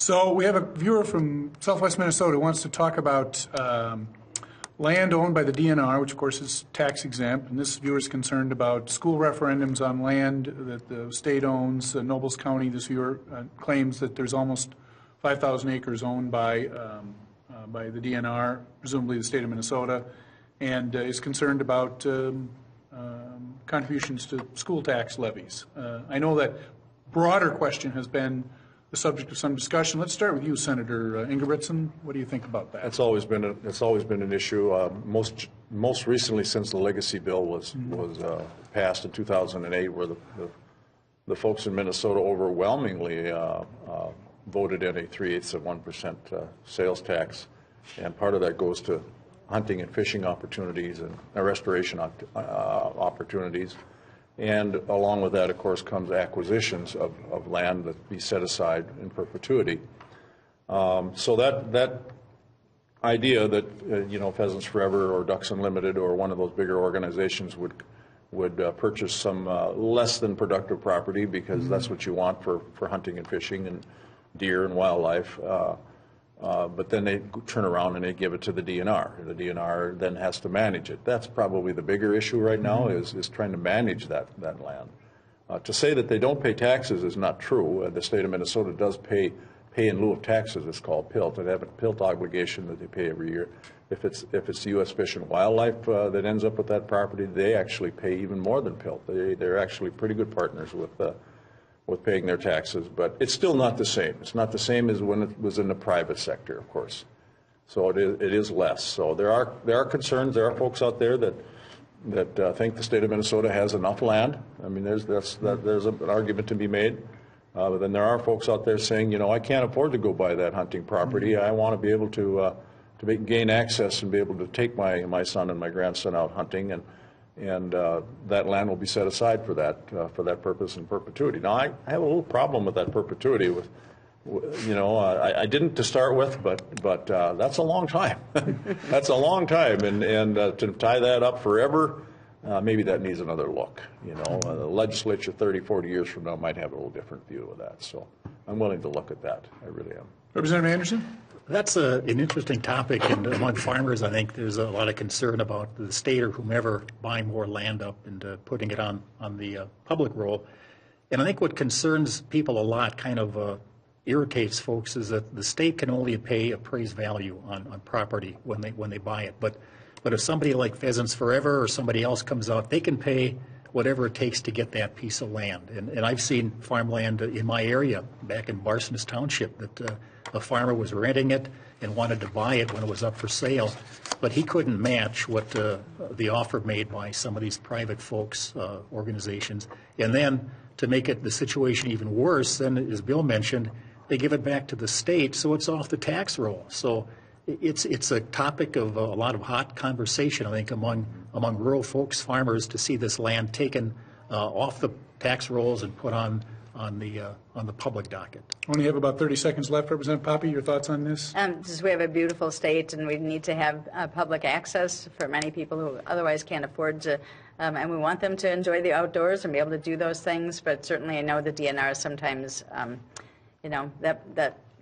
So we have a viewer from Southwest Minnesota who wants to talk about land owned by the DNR, which of course is tax exempt, and this viewer is concerned about school referendums on land that the state owns. Nobles County, this viewer claims that there's almost 5,000 acres owned by the DNR, presumably the state of Minnesota, and is concerned about contributions to school tax levies. I know that broader question has been the subject of some discussion. Let's start with you, Senator Ingebrigtsen. What do you think about that? It's always been an issue. Most recently, since the legacy bill was passed in 2008, where the folks in Minnesota overwhelmingly voted in a 3/8% sales tax, and part of that goes to hunting and fishing opportunities and restoration opportunities. And along with that, of course, comes acquisitions of land that be set aside in perpetuity. So that idea that Pheasants Forever or Ducks Unlimited or one of those bigger organizations would purchase some less than productive property because that's what you want for hunting and fishing and deer and wildlife. But then they turn around and they give it to the DNR. The DNR then has to manage it. That's probably the bigger issue right now is trying to manage that land. To say that they don't pay taxes is not true. The state of Minnesota does pay in lieu of taxes. It's called PILT. They have a PILT obligation that they pay every year. If it's U.S. Fish and Wildlife that ends up with that property, they actually pay even more than PILT. They're actually pretty good partners with paying their taxes, but it's still not the same. It's not the same as when it was in the private sector, of course. So it is less. So there are concerns. There are folks out there that think the state of Minnesota has enough land. I mean, there's an argument to be made. But then there are folks out there saying, I can't afford to go buy that hunting property. I want to be able to gain access and be able to take my son and my grandson out hunting, and that land will be set aside for that purpose in perpetuity. Now, I have a little problem with that perpetuity. I didn't to start with, but that's a long time. That's a long time, and to tie that up forever, maybe that needs another look. The legislature 30, 40 years from now might have a little different view of that. So I'm willing to look at that. I really am. Representative Anderson? That's an interesting topic, and among farmers, I think there's a lot of concern about the state or whomever buying more land up and putting it on the public roll. And I think what concerns people a lot, kind of irritates folks, is that the state can only pay appraised value on property when they buy it. But if somebody like Pheasants Forever or somebody else comes out, they can pay whatever it takes to get that piece of land. And I've seen farmland in my area, back in Barsness Township, that a farmer was renting it and wanted to buy it when it was up for sale, but he couldn't match what the offer made by some of these private folks, organizations. And then to make the situation even worse, then, as Bill mentioned, they give it back to the state, so it's off the tax roll. So it's a topic of a lot of hot conversation, I think, among rural folks, farmers, to see this land taken off the tax rolls and put on the public docket. Only have about 30 seconds left. Representative Poppe, your thoughts on this? We have a beautiful state, and we need to have public access for many people who otherwise can't afford to, and we want them to enjoy the outdoors and be able to do those things. But certainly, I know the DNR sometimes,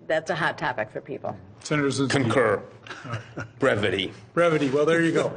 that's a hot topic for people. Senators concur. Brevity. Brevity. Well, there you go.